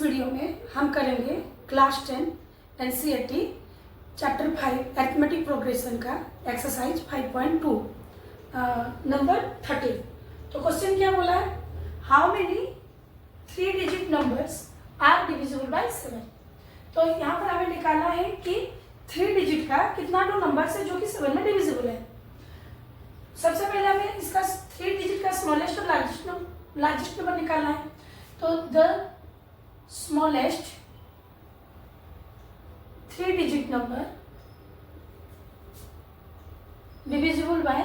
Video में हम करेंगे class 10 NCERT chapter 5 arithmetic progression का एक्सरसाइज 5.2 नंबर 30। तो क्वेश्चन क्या बोला है, how many 3 digit numbers are divisible by 7। तो यहाँ पर हमें निकालना है कि 3 डिजिट का कितना तो नंबर है जो कि 7 में डिविजिबल है। सबसे पहले हमें इसका 3 डिजिट का स्मॉलेस्ट और लार्जेस्ट नंबर निकालना है। तो the smallest 3 digit number divisible by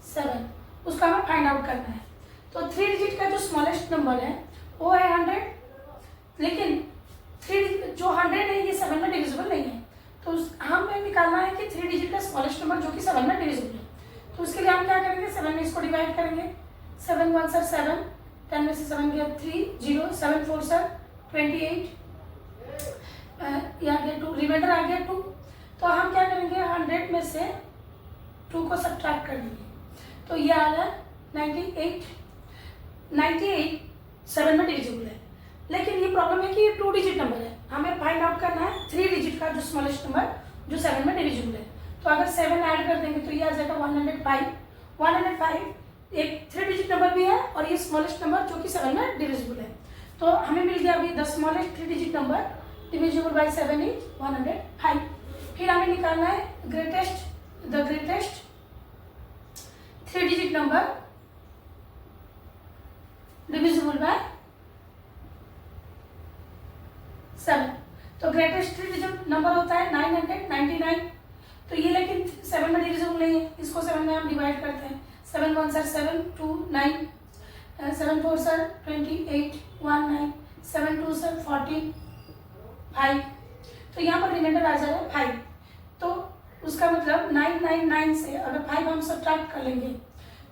7, उसका हमें फाइंड आउट करना है। तो 3 डिजिट का जो स्मॉलेस्ट नंबर है वो है 100, लेकिन 3 जो 100 है ये 7 में डिविजिबल नहीं है। तो हमें निकालना है कि 3 डिजिट का स्मॉलेस्ट नंबर जो कि 7 में डिविजिबल है। तो उसके लिए हम क्या करेंगे, 7 में इसको डिवाइड करेंगे। 7 1 सर 7, 10 में से 7 गया 3, 0, 7 4 सर 28, यहाँ गया 2, रिमाइंडर आ गया 2। तो हम क्या करेंगे, 100 में से 2 को सब्ट्रैक्ट कर देंगे। तो ये आ रहा है 98 7 में डिविजिबल है। लेकिन ये प्रॉब्लम है कि ये 2 डिजिट नंबर है, हमें फाइंड आउट करना है 3 डिजिट का जो स्मॉलेस्ट नंबर जो 7 में डिविजिबल है। तो अगर 7 ऐड कर देंगे तो ये आ जाएगा 105 एक 3 डिजिट नंबर भी है और ये स्मॉलेस्ट नंबर जो कि 7 में डिविजिबल है। तो हमें मिल गया अभी the smallest 3 digit number divisible by 7 is 105। फिर हमें निकालना है the greatest 3 digit number divisible by 7। तो ग्रेटेस्ट 3 डिजिट नंबर होता है 999। तो ये लेकिन 7 में डिविजिबल नहीं है, इसको 7 में हम डिवाइड करते हैं। 7 1 सर 7, 2 9, 7 4 सर 28, 1 9, 7 2 सर 40, 5। तो यहाँ पर रिमाइंडर आ जाएगा 5। तो उसका मतलब 999 से अगर 5 हम सब्ट्रैक्ट कर लेंगे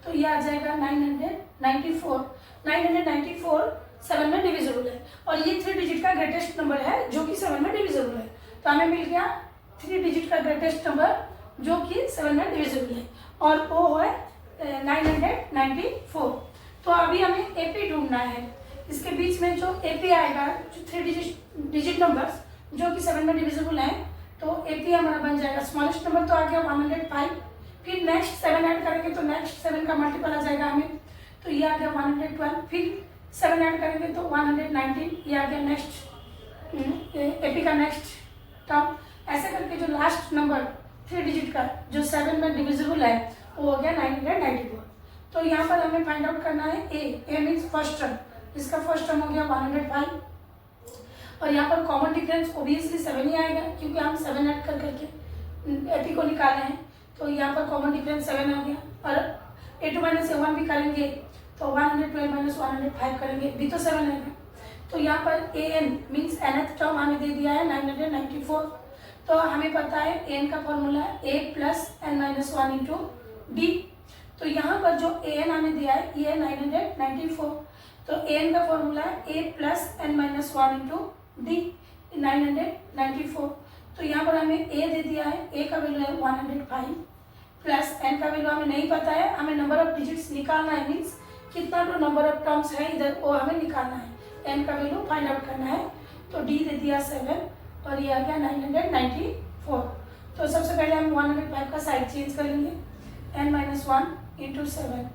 तो ये आ जाएगा 994। 994 7 में डिविजिबल है और ये 3 डिजिट का ग्रेटेस्ट नंबर है जो कि 7 में डिविजिबल है। तो हमें मिल गया 3 डिजिट का ग्रेटेस्ट नंबर जो कि 7 में डिविजिबल है और वो है 994। तो अभी हमें एपी ढूंढना है। इसके बीच में जो एपी आएगा, जो 3 डिजिट नंबर्स जो कि 7 में डिविजिबल है, तो एपी हमारा बन जाएगा स्मॉलेस्ट नंबर तो आ गया 105। फिर नेक्स्ट 7 ऐड करेंगे तो नेक्स्ट 7 का मल्टीपल आ जाएगा हमें, तो ये आ गया 112। फिर 7 ऐड करेंगे तो 119, ये आ गया नेक्स्ट एपी का नेक्स्ट टर्म। ऐसे करके जो लास्ट नंबर 3 डिजिट का जो 7 में डिविजिबल है वो हो गया 994। तो यहाँ पर हमें फाइंड आउट करना है ए मीन्स फर्स्ट टर्म, इसका फर्स्ट टर्म हो गया 105। और यहाँ पर कॉमन डिफरेंस ओबियसली 7 ही आएगा क्योंकि हम 7 ऐड कर करके एपी को निकाले हैं। तो यहाँ पर कॉमन डिफरेंस 7 आ गया और A2 माइनस A1 भी करेंगे तो 112 माइनस 105 करेंगे भी तो 7 आएगा। तो यहाँ पर AN मीन्स nth टर्म हमें दे दिया है 994। तो हमें पता है AN का formula A plus n minus 1 into D. तो यहाँ पर जो AN हमें दिया है ये 994। तो AN का फॉर्मूला है A plus n minus 1 into D 994। तो यहाँ पर हमें A दे दिया है, A का वैल्यू है 105 प्लस n का वैल्यू हमें नहीं पता है, हमें नंबर ऑफ डिजिट्स निकालना है। मीन्स कितना तो नंबर ऑफ टर्म्स है इधर वो हमें निकालना है, n का वैल्यू फाइंड आउट करना है। तो D दे दिया 7 और ये आ गया 994। तो सबसे पहले हम 105 का साइड चेंज कर लेंगे, n माइनस 1 इंटू 7।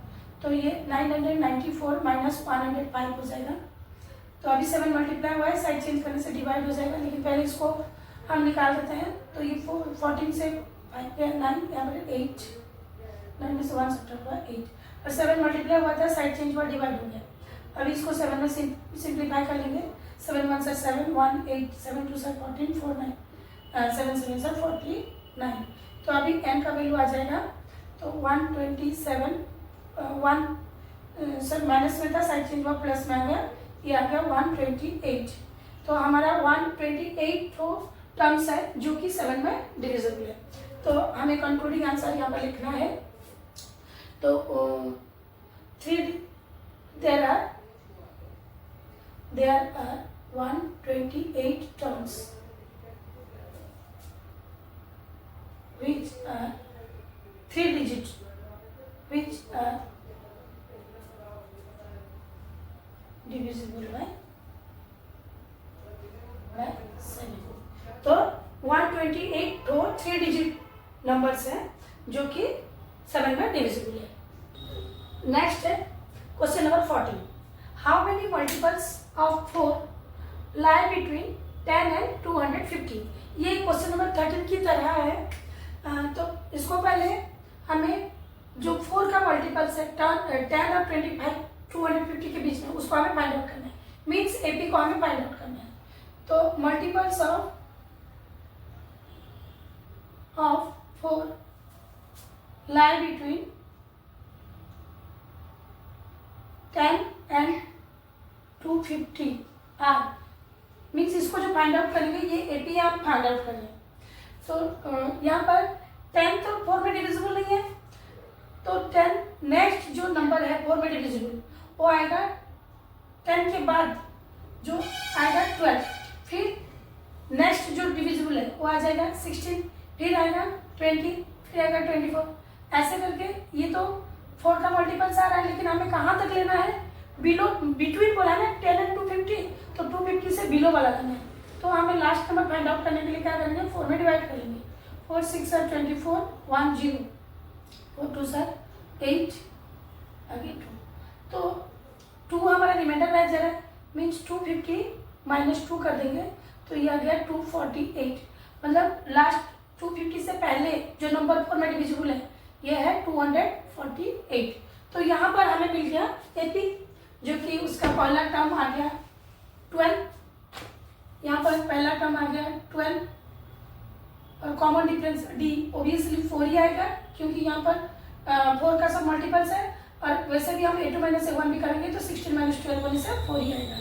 तो ये 994 माइनस 105 हो जाएगा। तो अभी 7 मल्टीप्लाई हुआ है, साइड चेंज करने से डिवाइड हो जाएगा, लेकिन पहले इसको हम निकाल देते हैं। तो ये 14 से 5 गया 9, यहाँ पर 8, 9 में से 1 सब्ट्रैक्ट हुआ 8 और 7 मल्टीप्लाई हुआ था, साइड चेंज हुआ, डिवाइड हो गया। अभी इसको 7 में सिंप्लीफाई कर लेंगे। 7 1 से 7, 1 8, 7 2 से 14, 4 9, 7 7 से 49। तो अभी n का वैल्यू आ जाएगा तो 127, 1 सर माइनस में था, साइड चेंज हुआ, प्लस में आ गया, ये आ गया 128। तो हमारा 128 तो टर्म्स है जो कि 7 में डिविजिबल है। तो हमें कंक्लूडिंग आंसर यहाँ पर लिखना है। तो 3 there are 128 terms which are 3 digits, which are divisible by 7। तो 128 तो 3 डिजिट नंबर्स हैं जो कि 7 में डिविजिबल है। नेक्स्ट है question number 14। How many multiples of 4 lie between 10 and 250। ये क्वेश्चन नंबर 13 की तरह है। तो इसको पहले हमें जो 4 का मल्टीपल्स है 10 और 25 250 के बीच में, उसको हमें फाइंड आउट करना है। मीन्स एपी को हमें फाइंड आउट करना है। तो multiples of 4 lie between 10 and 250 are. Means इसको जो फाइंड आउट करेंगे ये एपी आप फाइंड आउट करेंगे। तो यहाँ पर 10 तो 4 में डिविजिबल नहीं है, तो 10 नेक्स्ट जो नंबर है 4 में डिविजिबल वो आएगा 10 के बाद जो आएगा 12, फिर नेक्स्ट जो डिविजिबल है वो आ जाएगा 16, फिर आएगा 20, फिर आएगा 24। ऐसे करके ये तो 4 का मल्टीपल्स आ रहा है, लेकिन हमें कहाँ तक लेना है? बिलो, बिटवीन बोला है 10 एंड 250, तो 250 से बिलो वाला करना है। तो हमें लास्ट नंबर फाइंड आउट करने के लिए क्या करेंगे? 4 में डिवाइड करेंगे। 4 6 are 24, 1 0, 4 2 are 8, आगे 2। तो 2 हमारा रिमाइंडर रह जा रहा है, मीन्स 250 माइनस 2 कर देंगे तो ये आ गया 248। मतलब लास्ट 250 से पहले जो नंबर 4 में डिविजिबल है ये है 248। तो यहाँ पर हमें मिल गया एपी, जो कि उसका पहला टर्म आ गया 12, यहाँ पर पहला टर्म आ गया 12 और कॉमन डिफरेंस डी ओबियसली 4 ही आएगा, क्योंकि यहाँ पर 4 का सब मल्टीपल्स है। और वैसे भी हम a2 माइनस a1 भी करेंगे तो 16 माइनस 12 होने से 4 ही आएगा।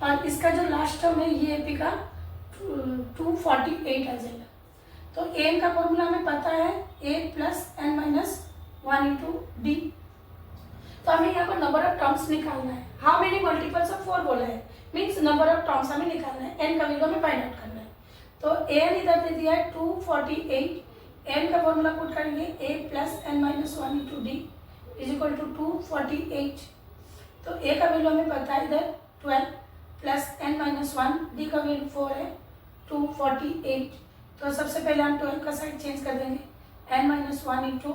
और इसका जो लास्ट टर्म है ये एपी का 248 आ जाएगा। तो एन का फॉर्मूला हमें पता है a plus N minus 1 into D. तो हमें यहाँ पर नंबर ऑफ टर्म्स निकालना है। हाउ मेनी मल्टीपल्स ऑफ 4 बोला है, मीन्स नंबर ऑफ टर्म्स हमें निकालना है। एन का वैल्यू हमें फाइंड आउट करना है। तो एन इधर दे दिया है 248, एन का फॉर्मूला पुट करेंगे a plus N minus 1 into D is equal to 248। तो a का वैल्यू हमें पता है इधर 12 प्लस एन माइनस 1, डी का वैल्यू 4 है 248। तो सबसे पहले हम 12 का साइड चेंज कर देंगे, एन माइनस 1 इंटू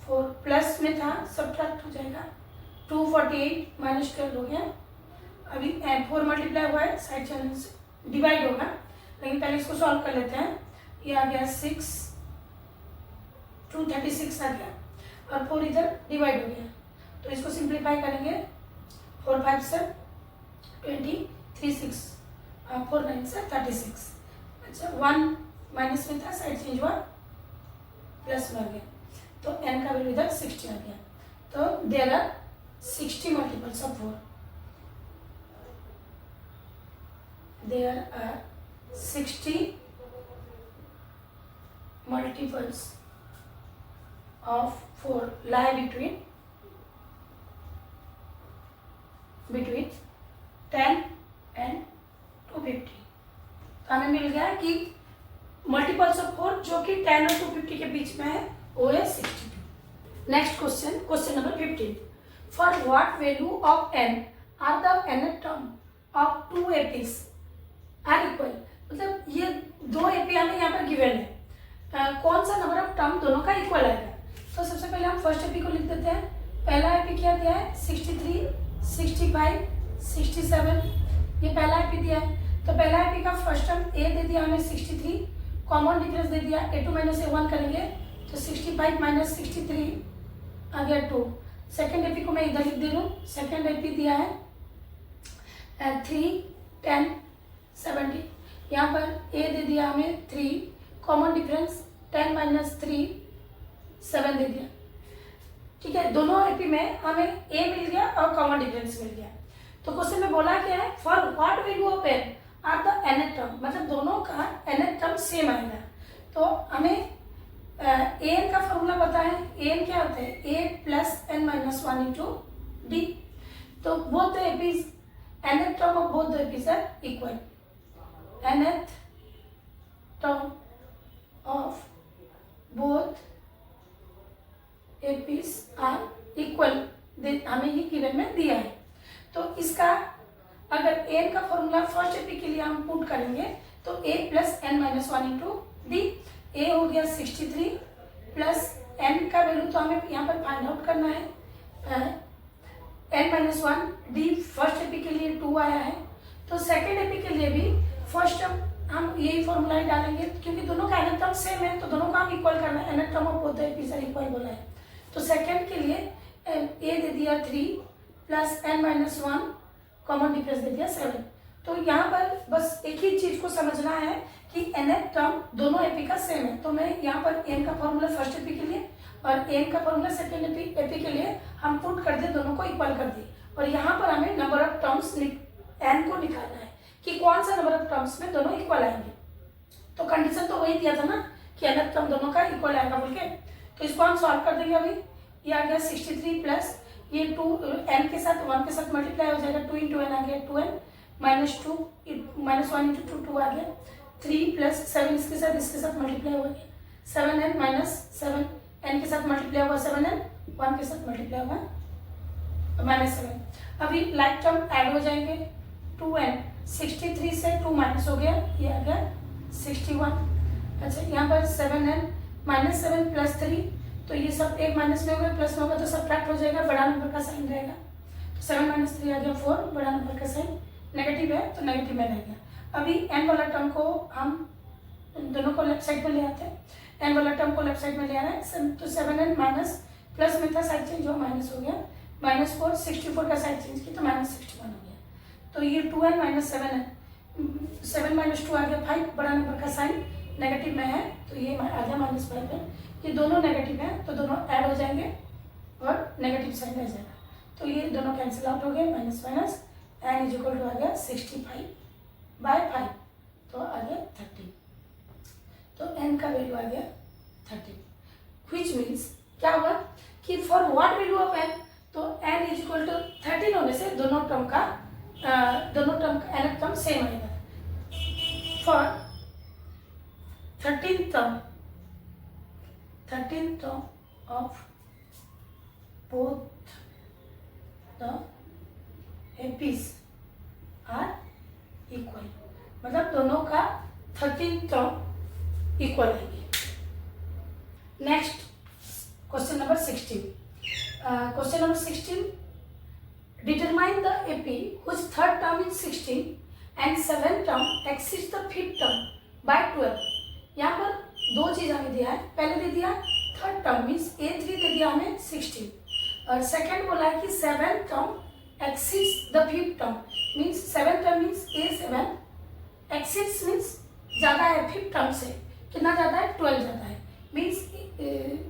4 प्लस में था सब्ट्रैक्ट हो जाएगा, 248 माइनस 12 हो गया। अभी 4 मल्टीप्लाई हुआ है, साइड चेंज डिवाइड होगा, लेकिन पहले इसको सॉल्व कर लेते हैं। ये आ गया 6, 236 आ गया और 4 इधर डिवाइड हो गया। तो इसको सिंप्लीफाई करेंगे, 4 5 से 20, 3 6, 4 9 से 36। अच्छा 1 माइनस में था, साइड चेंज हुआ, प्लस में आ गया। तो n का वैल्यू इधर 60 आ गया। तो there are 60 multiples of 4। There are 60 multiples of 4 lie between 10 and 250। तो हमें मिल गया कि मल्टीपल्स ऑफ 4 जो कि 10 और 250 के बीच में है वो है 62। Next question, question number 15। For what value of n are the nth term of 2 APs are equal. मतलब ये 2 एपी हमें यहाँ पर गिवन है, कौन सा नंबर ऑफ टर्म दोनों का इक्वल आएगा। तो सबसे पहले हम फर्स्ट एपी को लिख देते हैं। पहला एपी क्या दिया है 63, 65, 67, ये पहला एपी दिया है। तो पहला एपी का फर्स्ट टर्म ए दे दिया हमें 63, कॉमन डिफरेंस दे दिया a2 माइनस a1 करेंगे तो 65 माइनस 63 आ गया 2। सेकेंड एपी को मैं इधर लिख दे रहा हूँ। सेकेंड एपी दिया है 3, 10, 70, यहाँ पर a दे दिया हमें 3, कॉमन डिफरेंस 10 माइनस 3 7 दे दिया। ठीक है, दोनों एपी में हमें a मिल गया और कॉमन डिफरेंस मिल गया। तो क्वेश्चन में बोला क्या है, for what value of n are the nth term, मतलब दोनों का nth टर्म सेम आएगा। तो हमें an का फॉर्मूला पता है, an क्या होता है a plus N minus 1 into D. तो both the APs nth term of both the APs are equal. nth term of both APs are equal, हमें ये गिवन में दिया है। तो इसका अगर एन का फॉर्मूला फर्स्ट एपी के लिए हम पुट करेंगे तो a plus N minus one into d. A हो गया 63 प्लस एन का वैल्यू तो हमें यहाँ पर फाइंड आउट करना है, N minus one. D first AP के लिए 2 आया है, तो सेकेंड एपी के लिए भी फर्स्ट हम यही फॉर्मूला ही डालेंगे क्योंकि दोनों का एन टर्म सेम है, तो दोनों का हम इक्वल करना है। N term of both the APs are equal बोला है, तो सेकेंड के लिए ए दे दिया 3 plus N minus one, common difference दे दिया 7। तो यहाँ पर बस एक ही चीज को समझना है कि एन टर्म दोनों एपी का सेम है, तो मैं यहाँ पर एन का फॉर्मूला फर्स्ट एपी के लिए और एन का फॉर्मूला सेकेंड एपी के लिए हम पुट कर दे, दोनों को इक्वल कर दी। और यहाँ पर हमें नंबर ऑफ टर्म्स एन को निकालना है कि कौन सा नंबर ऑफ टर्म्स में दोनों इक्वल आएंगे। तो कंडीशन तो वही दिया था ना कि एन टर्म दोनों का इक्वल आएगा बोल के, तो इसको हम सॉल्व कर देंगे। अभी ये आ गया 63 प्लस ये 2 एन के साथ 1 के साथ मल्टीप्लाई हो जाएगा, 2 इंटू एन आ गया 2n माइनस 2 माइनस 1 इंटू 2 आ गया 3 प्लस 7 इसके साथ मल्टीप्लाई हो गया 7n माइनस 7 एन के साथ मल्टीप्लाई हुआ 7n 1 के साथ मल्टीप्लाई हुआ माइनस 7। अभी लाइक टर्म ऐड हो जाएंगे, 2n 63 से 2 माइनस हो गया, ये आ गया 61। अच्छा यहाँ पर 7n माइनस 7 प्लस 3, तो ये सब एक माइनस में होगा प्लस में होगा तो सब्ट्रैक्ट हो जाएगा, बड़ा नंबर का साइन रहेगा, तो 7 माइनस 3 आ गया 4, बड़ा नंबर का साइन नेगेटिव है तो नेगेटिव में रह गया। अभी एन वाला टर्म को हम दोनों को लेफ्ट साइड में ले आते हैं, एन वाला टर्म को लेफ्ट साइड में ले आना है, तो 7n माइनस प्लस में था साइड चेंज हो माइनस हो गया, माइनस 4 64 का साइड चेंज की तो माइनस 61 हो गया। तो ये 2n माइनस 7n 7 माइनस 2 आ गया 5, बड़ा नंबर का साइन नेगेटिव में है तो ये आ गया माइनस 5 है। ये दोनों नेगेटिव है तो दोनों ऐड हो जाएंगे और नेगेटिव साइन रह जाएगा, तो ये दोनों कैंसिल आउट हो गए, minus minus n is equal to आ गया 65/5, तो आ गया 30, तो एन का वैल्यू आ गया 30, व्हिच मीन्स क्या हुआ कि for what value of N, तो एन इज इक्वल टू 13 होने से दोनों टर्म का एन टर्म सेम आएगा। For 13th term of both the APs are equal, मतलब दोनों का 13th term इक्वल आएगी। Next question number 16, question number 16, determine the AP whose third term is 16 and seventh term exceeds the fifth term by 12। यहाँ पर दो चीज हमें दिया है, पहले दे दिया थर्ड टर्म मीन्स A3 दे दिया हमें 16 और सेकंड बोला है कि seventh term exceeds the fifth term means seventh term means A7 exceeds means ज़्यादा है फिफ्थ टर्म से, कितना ज़्यादा है 12 ज़्यादा है, means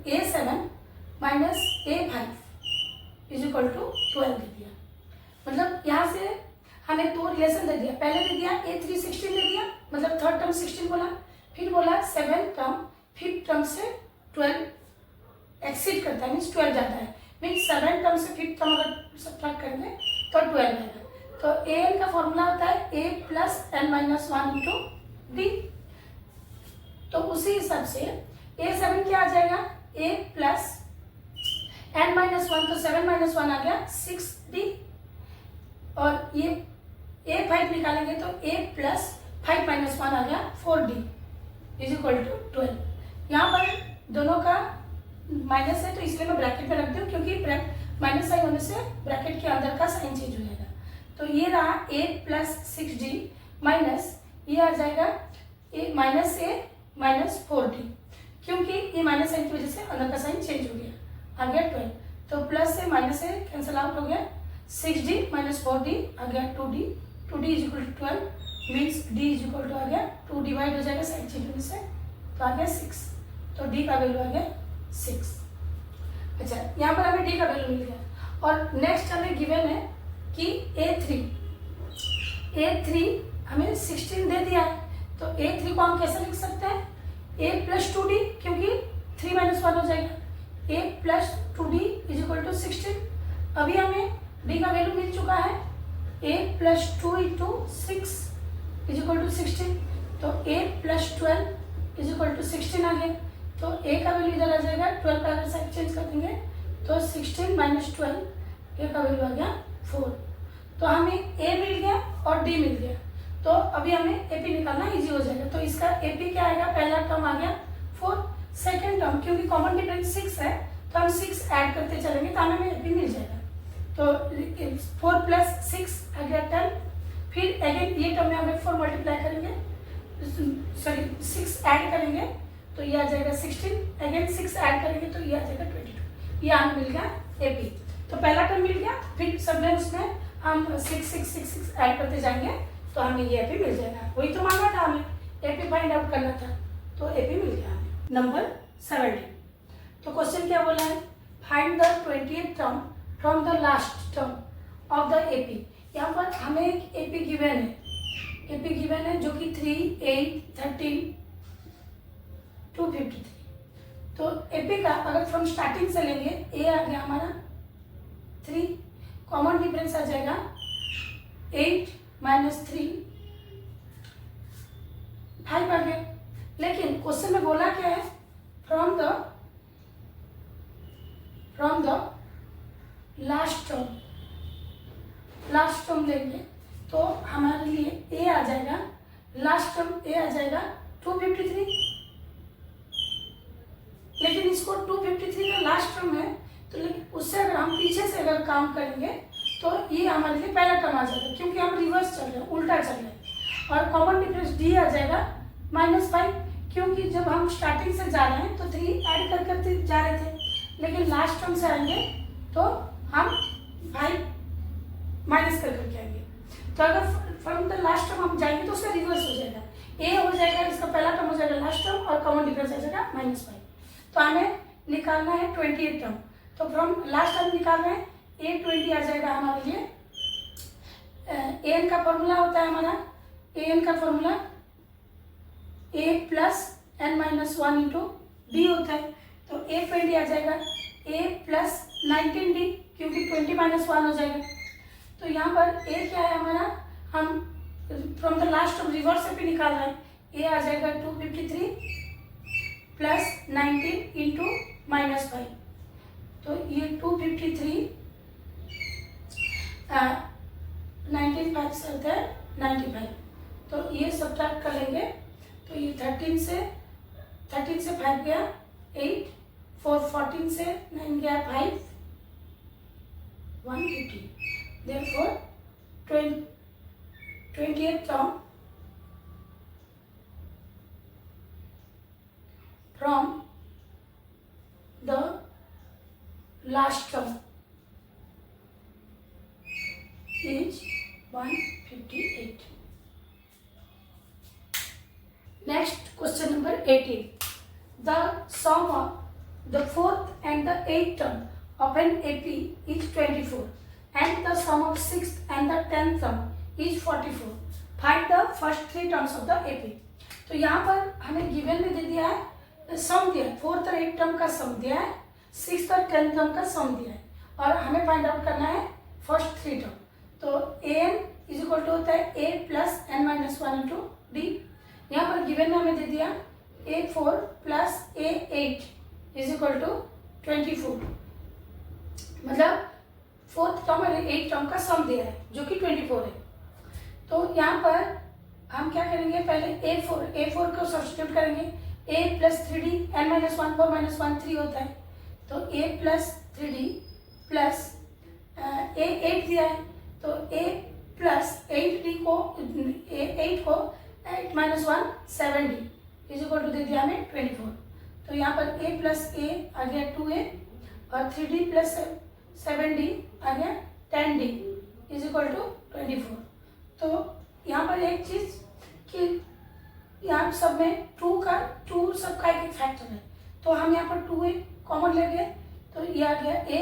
A7 minus A5 is equal to 12 दे दिया। मतलब यहाँ से हमें दो रिलेशन दे दिया, पहले दे दिया A3 16 दे दिया, मतलब थर्ड टर्म 16 बोला, फिर बोला सेवेंथ टर्म फिफ्थ टर्म से 12 एक्सीड करता है मीन्स 12 ज़्यादा है, मीन्स सेवेंथ टर्म से फिफ्थ टर्म अगर सब्ट्रैक्ट करेंगे तो 12 आएगा। तो ए एन का फॉर्मूला होता है a plus N minus 1 into D, तो उसी हिसाब से A7 क्या आ जाएगा a प्लस एन माइनस 1, तो 7 माइनस 1 आ गया 6d, और ये A5 निकालेंगे तो a प्लस 5 माइनस 1 आ गया 4d इज इक्वल टू 12। यहाँ पर दोनों का माइनस है तो इसलिए मैं ब्रैकेट में रख दूँ क्योंकि माइनस साइन होने से ब्रैकेट के अंदर का साइन चेंज हो जाएगा। तो ये रहा a प्लस 6d माइनस ये आ जाएगा a माइनस 4d, क्योंकि ये माइनस साइन की वजह से अंदर का साइन चेंज हो गया, आ गया 12, तो प्लस से माइनस से कैंसिल आउट हो गया, 6d माइनस 4d आ गया 2d is equal to 12 means d is equal to आ गया 2 डिवाइड हो जाएगा साइन चेंज होने से, तो आ गया 6, तो d का वैल्यू आ गया 6। अच्छा यहाँ पर हमें d का वैल्यू मिल गया, और नेक्स्ट हमें गिवन है कि A3 हमें 16 दे दिया है, तो A3 को हम कैसे लिख सकते हैं a प्लस 2d, क्योंकि 3 माइनस 1 हो जाएगा, a plus 2d is equal to 16। अभी हमें d का वैल्यू मिल चुका है a plus 2 into 6 is equal to 16, तो a plus 12 is equal to 16 आ गया, तो a का वैल्यू इधर आ जाएगा, 12 का अगर साइड चेंज कर देंगे तो 16 माइनस 12 a का वैल्यू आ गया 4, तो हमें a मिल गया और डी मिल गया। तो अभी हमें एपी निकालना इजी हो जाएगा। तो इसका एपी क्या आएगा, पहला टर्म आ गया 4, सेकेंड टर्म क्योंकि कॉमन डिफरेंस 6 है तो हम 6 ऐड करते चलेंगे तो हमें एपी मिल जाएगा। तो 4 + 6 आ गया 10, फिर अगेन ये टर्म में हमें 4 मल्टीप्लाई करेंगे, सॉरी 6 ऐड करेंगे तो ये आ जाएगा 16, अगेन 6 ऐड करेंगे तो ये आ जाएगा 22। ये हमें मिल गया एपी। तो पहला टर्म मिल गया, फिर सब में उसमें हम 6 ऐड करते जाएंगे तो हमें ये एपी मिल जाएगा। वही तो मांगा था हमें, एपी फाइंड आउट करना था, तो एपी मिल गया हमें। नंबर 17, तो क्वेश्चन क्या बोला है, find the 20th term from the last term of the AP. यहाँ पर हमें एक एपी गिवन है, एपी गिवन है जो कि 3, 8, 13, 253। तो एपी का अगर फ्रॉम स्टार्टिंग से लेंगे, ए आ गया हमारा 3, कॉमन डिफरेंस आ जाएगा 8 - 3 5 आ गया। लेकिन क्वेश्चन में बोला क्या है, फ्रॉम द लास्ट टर्म लेंगे तो हमारे लिए ए आ जाएगा, लास्ट टर्म ए आ जाएगा 253। लेकिन इसको 253 का लास्ट टर्म है तो लेकिन उससे अगर हम पीछे से अगर काम करेंगे तो ये हमारे लिए पहला टर्म आ जाएगा क्योंकि हम रिवर्स चल रहे हैं, उल्टा चल रहे हैं। और कॉमन डिफरेंस डी आ जाएगा -5 क्योंकि जब हम स्टार्टिंग से जा रहे हैं तो 3 ऐड कर करते जा रहे थे, लेकिन लास्ट टर्म से आएंगे तो हम 5 माइनस कर करके आएंगे। तो अगर फ्रॉम द लास्ट टर्म हम जाएंगे तो उसका रिवर्स हो जाएगा, ए हो जाएगा, इसका पहला टर्म हो जाएगा लास्ट टर्म और कॉमन डिफरेंस आ जाएगा -5। तो हमें निकालना है 20th टर्म। तो फ्रॉम लास्ट टर्म निकाल रहे हैं, A20 आ जाएगा हमारे लिए। an का फॉर्मूला होता है हमारा, an का फॉर्मूला a + n - 1 × d होता है। तो A20 आ जाएगा a + 19d क्योंकि 20 - 1 हो जाएगा। तो यहाँ पर a क्या है हमारा, हम from the last term reverse से भी निकाल रहे हैं, a आ जाएगा 253 + 19 × -5। तो ये 253 19 5 से होता है 95। तो ये सब्ट्रैक्ट कर लेंगे तो ये 13 से 5 गया 8, 14 से 9 गया 5, 150। Therefore 20th term from the last term is 158. Next, question number 18. The sum of the 4th and the 8th term of an AP is 24 and the sum of 6th and the 10th term is 44. Find the first 3 terms of the AP. तो यहाँ पर हमें given में दे दिया है, सम दिया है, 4th और 8th टर्म का सम दिया है, 6th और 10th टर्म का सम दिया है और हमें फाइंड आउट करना है फर्स्ट 3 टर्म। तो an = होता है a + n - 1 × d। यहाँ पर गिवन में हमें दे दिया a4 + a8 = 24, मतलब 4th टर्म और 8th टर्म का सम दिया है जो कि 24 है। तो यहाँ पर हम क्या करेंगे, पहले a4 को सब्स्टिट्यूट करेंगे, a + 3d n - 1 4 - 1 3 होता है। तो a + 3d प्लस a8 दिया है तो a + 8d को 8 को 8 - 1 7d = दे दिया हमें 24। तो यहाँ पर a + a आ गया 2a और 3d + 7d आ गया 10d = 24। तो यहाँ पर एक चीज़ कि यहाँ सब में 2 सबका एक फैक्टर है, तो हम यहाँ पर 2a कॉमन ले गए तो ये आ गया a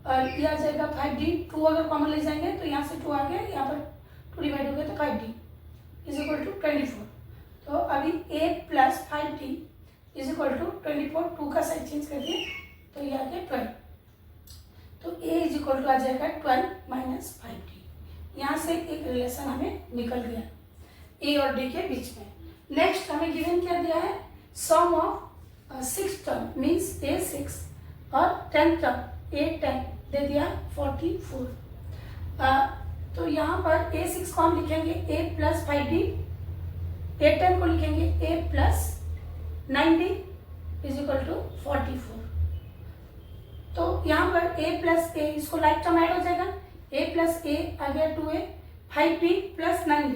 और ये आ जाएगा 5d। 2 अगर कॉमन ले जाएंगे तो यहाँ से 2 आ गया, यहाँ पर 2 डिवाइड हो गया तो 5d = 24। तो अभी a + 5d = 24, 2 का साइड चेंज कर दिए तो ये आ गया 12। तो a = आ जाएगा 12 - 5d। यहाँ से एक रिलेशन हमें निकल गया a और d के बीच में। नेक्स्ट हमें गिवन क्या दिया है, सम of 6th term means a6 और 10th टर्म a10 दे दिया 44। तो यहाँ पर A6 को हम लिखेंगे A प्लस 5D, A10 को लिखेंगे A plus 9D is equal to 44। तो यहाँ पर A प्लस A, इसको लाइक टर्म ऐड हो जाएगा, A प्लस A आ गया 2A, 5D plus 9D,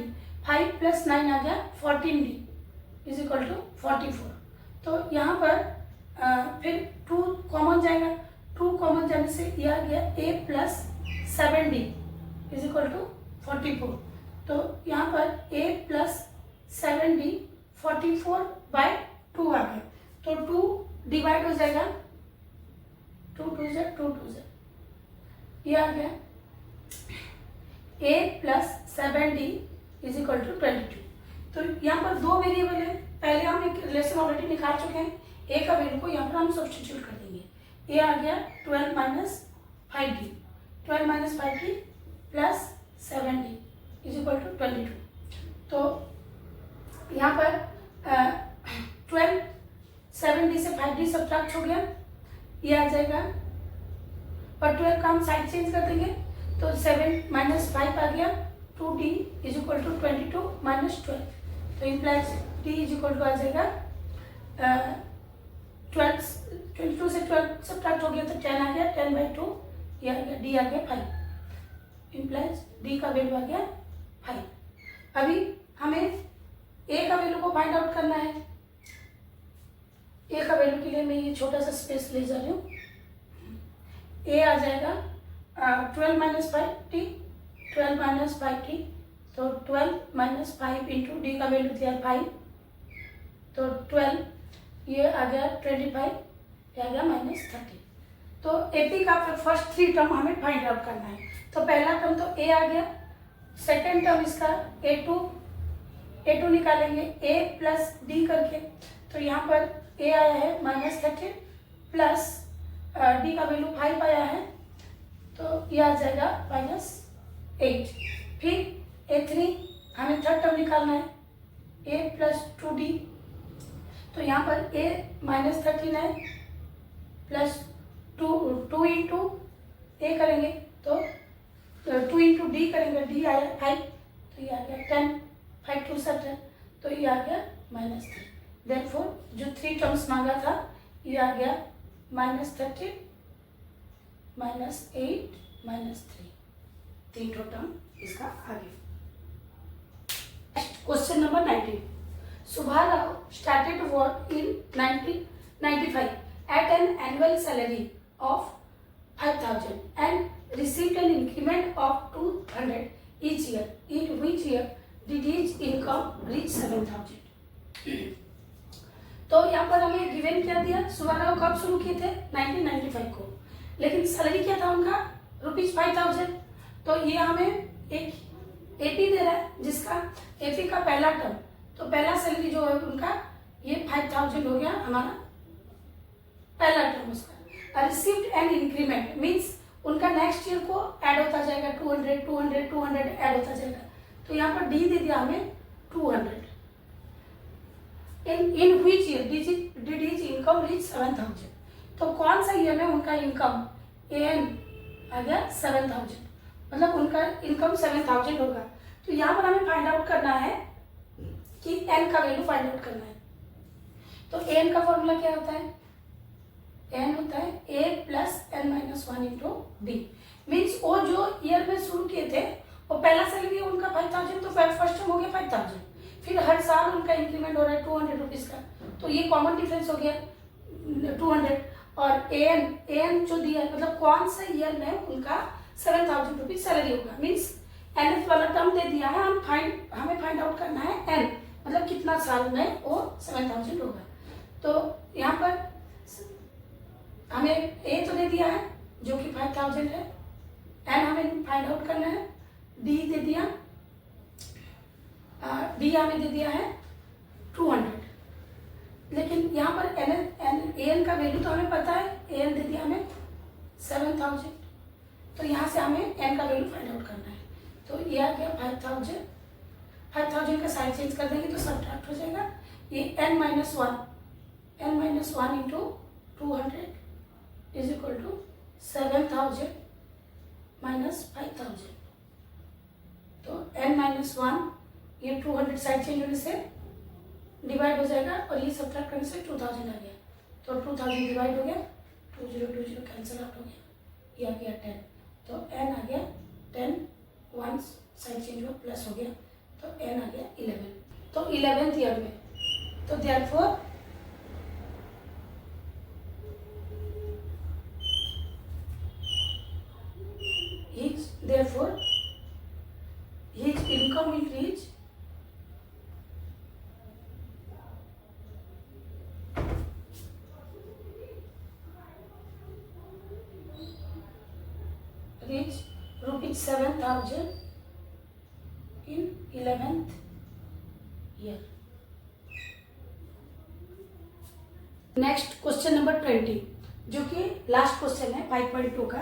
5 plus 9 आ गया 14D इज इक्वल टू 44। तो यहाँ पर फिर 2 कॉमन जाएगा, 2 कॉमन जाने से ये आ गया A plus 7D is equal to 44। तो यहाँ पर A प्लस 7D 44/2 आ गया। तो 2 डिवाइड हो जाएगा, 2 2 2 ये आ गया A plus 7D is equal to 22। तो यहाँ पर 2 वेरिएबल है, पहले हम एक रिलेशन ऑलरेडी निकाल चुके हैं, A का वैल्यू को यहाँ पर हम सब्स्टिट्यूट कर देंगे। A आ गया 12 minus 5D, 12 minus 5D plus 7D is equal to 22। तो यहाँ पर 12 7D से 5D सब्ट्रैक्ट हो गया, ये आ जाएगा, और 12 का हम साइड चेंज कर देंगे, तो 7 माइनस 5 आ गया, 2D is equal to 22 minus 12। तो implies D is equal to आ जाएगा 22 से 12 सब्ट्रैक्ट हो गया तो 10 आ गया, 10/2 ये आ गया, D आ गया 5, इम्प्लाइज D का वैल्यू आ गया 5। अभी हमें A का वैल्यू को फाइंड आउट करना है। A का वैल्यू के लिए मैं ये छोटा सा स्पेस ले जा रही हूँ। A आ जाएगा 12 माइनस 5D, 12 माइनस 5D, तो 12 माइनस 5 इंटू D का वैल्यू दिया 5, तो 12 ये आ गया 25, ये आ गया माइनस 30। तो AP का फर्स्ट 3 टर्म हमें फाइंड आउट करना है। तो पहला टर्म तो A आ गया, सेकेंड टर्म इसका A2 निकालेंगे A प्लस D करके, तो यहाँ पर A आया है माइनस 30 प्लस D का वैल्यू 5 आया है, तो ये आ जाएगा माइनस 8। फिर A3 हमें थर्ड टर्म निकालना है, A प्लस 2D, तो यहाँ पर A माइनस 13 है प्लस 2 इंटू A करेंगे, तो 2 इंटू D करेंगे, D आया 5, तो ये आ गया 10, 5 2 7, तो ये आ गया माइनस 3। देयरफॉर जो 3 टर्म्स मांगा था ये आ गया माइनस 30 माइनस 8 माइनस 3, 3 टर्म इसका आ गया। Question number 19, Subha Rao started work in 1995 at an annual salary of 5,000 and received an increment of 200 each year. In which year did his income reach 7,000? तो यहाँ पर हमें गिवन क्या दिया, सुभा राव कब शुरू किए थे 1995 को, लेकिन सैलरी क्या था उनका ₹5,000। तो ये हमें एक AP दे रहा है जिसका AP का पहला टर्म, तो पहला सैलरी जो है उनका ये 5,000 हो गया हमारा पहला टर्म उसका। रिसीव्ड एन इंक्रीमेंट मीन्स उनका नेक्स्ट ईयर को ऐड होता जाएगा, 200 200 200 ऐड होता जाएगा। तो यहाँ पर D दे दिया हमें 200। In which year did his income reach 7,000? तो कौन सा ईयर में उनका इनकम AN आ गया 7,000, मतलब उनका इनकम 7,000 होगा। तो यहाँ पर हमें फाइंड आउट करना है कि N का वैल्यू फाइंड आउट करना है। तो N का फॉर्मूला क्या होता है, N होता है A plus N minus 1 into D। Means वो जो ईयर में शुरू किए थे वो पहला सैलरी उनका 5,000, तो फर्स्ट टर्म हो गया 5,000, फिर हर साल उनका इंक्रीमेंट हो रहा है 200 रुपीज़ का, तो ये कॉमन डिफरेंस हो गया 200। और AN जो दिया है मतलब कौन सा ईयर में उनका 7,000 रुपीज सैलरी होगा, मीन्स NF वाला टर्म दे दिया है, हमें फाइंड आउट करना है N मतलब कितना साल में वो 7,000 होगा। तो यहाँ पर हमें A तो दे दिया है जो कि 5,000 है, N हमें फाइंड आउट करना है, D दे दिया, D हमें दे दिया है 200, लेकिन यहाँ पर AN का वैल्यू तो हमें पता है, AN दे दिया हमें 7,000, तो यहाँ से हमें N का वैल्यू फाइंड आउट करना है। तो ये आ गया 5,000 का साइड चेंज कर देंगे तो सब्ट्रैक्ट हो जाएगा, ये N minus 1 into 200 is equal to 7,000 minus 5,000। n-1, ये 200 साइड चेंज होने से डिवाइड हो जाएगा और ये सब्ट्रैक्ट करने से 2000 आ गया, तो 2000 डिवाइड हो गया, 2020 कैंसिल आउट हो गया, ये आ गया 10, तो n आ गया 10, 1 साइड चेंज हुआ प्लस हो गया, तो n आ गया 11, तो 11th ईयर में, तो therefore his income will reach rupees 7,000 in 11th year. Next question number 20, जो कि लास्ट क्वेश्चन है 5.2 का।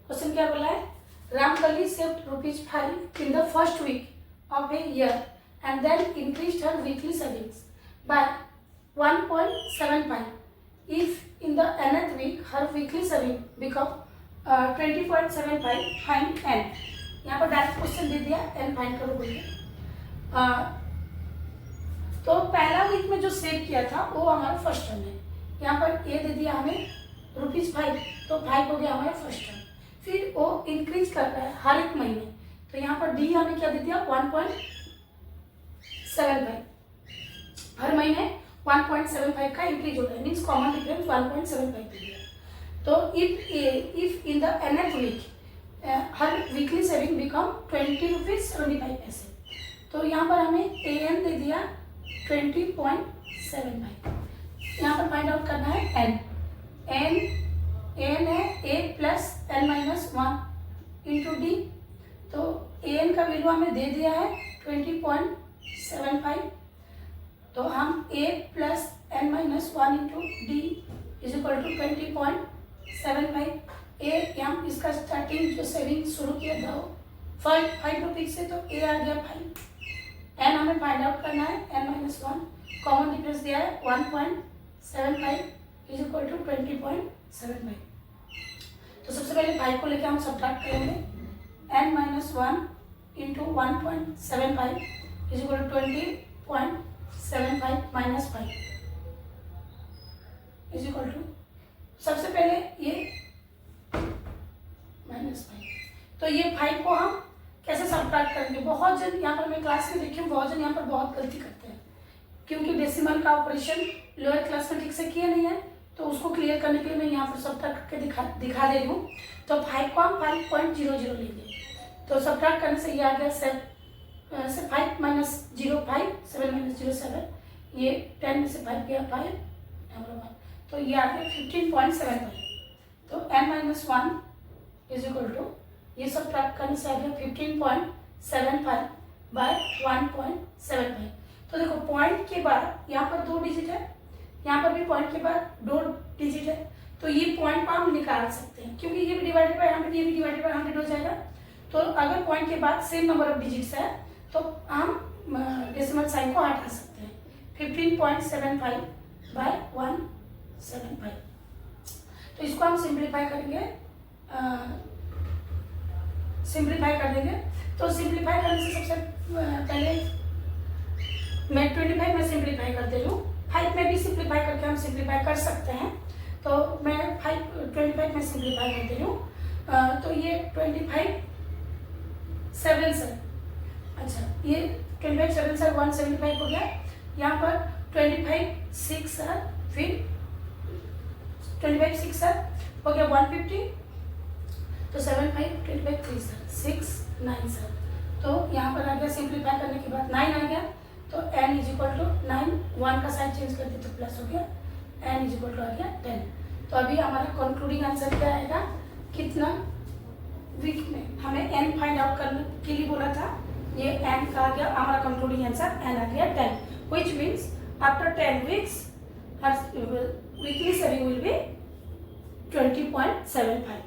क्वेश्चन क्या बोला है? Ramkali saved ₹5 in the first week of a year and then increased her weekly savings by 1.75. If in the nth week her weekly saving become 20.75, find n. यहाँ पर direct question दे दिया, n find करो बोलिए। तो पहला week में जो save किया था वो हमारा फर्स्ट टर्म है। यहाँ पर ए दे दिया हमें ₹5, तो 5 हो गया हमारा फर्स्ट टर्म। फिर वो इंक्रीज कर रहा है हर एक महीने, तो यहाँ पर डी हमें क्या दे दिया 1.75, हर महीने 1.75 का इंक्रीज हो रहा है, मीन्स कॉमन डिफरेंस 1.75 दे दिया। तो if in the nth week her weekly saving become ₹20.75, तो यहाँ पर हमें an दे दिया 20.75। यहाँ पर फाइंड आउट करना है n है a plus n-1 into D, तो an का वैल्यू हमें दे दिया है 20.75, तो हम a plus n-1 into D is equal to 20.75। ए हम इसका स्टार्टिंग जो सेविंग शुरू किया था ₹5 से, तो a आ गया 5। n हमें फाइंड आउट करना है n-1, कॉमन डिफरेंस दिया है 1.75 इज इक्वल टू 20.75। तो सबसे पहले 5 को लेकर हम सब्ट्रैक्ट करेंगे, n-1 into 1.75 is equal to 20.75 minus 5 is equal to, सबसे पहले ये -5, तो ये 5 को हम कैसे सब्ट्रैक्ट करेंगे? बहुत जन यहाँ पर मैं क्लास में देखी हूँ, बहुत जन यहाँ पर बहुत गलती करते हैं, क्योंकि डेसिमल का ऑपरेशन लोअर क्लास में ठीक से किया नहीं है, तो उसको क्लियर करने के लिए मैं यहाँ पर सब्ट्रैक्ट करके दिखा दे रही हूँ। तो 5 को हम 5.00 लेंगे, तो सब्ट्रैक्ट करने से ये आ गया 5 माइनस 0 5, 7 माइनस 0 7, ये 10 में से 5 गया 5, तो ये आ गया 15.75। तो n-1 इज इक्वल टू, ये सब्ट्रैक्ट करने से आ गया 15.75 बाय 1.75। तो देखो पॉइंट के बाद यहाँ पर 2 डिजिट है, यहाँ पर भी पॉइंट के बाद 2 डिजिट है, तो ये पॉइंट को हम निकाल सकते हैं, क्योंकि ये भी डिवाइडेड बाय 100, ये भी डिवाइडेड बाय 100 हो जाएगा। तो अगर पॉइंट के बाद सेम नंबर ऑफ डिजिट्स है तो हम डेसिमल साइन को हटा सकते हैं। 15.75 बाय 175, तो इसको हम सिंप्लीफाई करेंगे, सिंप्लीफाई कर देंगे। तो सिंप्लीफाई करने से सबसे पहले मैं 25 में सिंप्लीफाई कर दे रही हूँ, 5 में भी सिंप्लीफाई करके हम सिंप्लीफाई कर सकते हैं, तो मैं 25 में सिंप्लीफाई कर दे रही हूँ। तो ये 25 7 सर, अच्छा ये 25 7 सर 175 हो गया, यहाँ पर 25 6 सर, फिर 25 6 सर हो गया 150, तो 7 5 25 3 सर 6 9 सर, तो यहाँ पर आ गया सिंप्लीफाई करने के बाद 9 आ गया, तो n इज इक्वल टू 9, 1 का साइन चेंज कर दे तो प्लस हो गया, n इज इक्वल टू आ गया 10। तो अभी हमारा कंक्लूडिंग आंसर क्या आएगा, कितना वीक में हमें n फाइंड आउट करने के लिए बोला था, ये n का आ गया, हमारा कंक्लूडिंग आंसर n आ गया 10, which means after 10 weeks her weekly saving will be 20.75।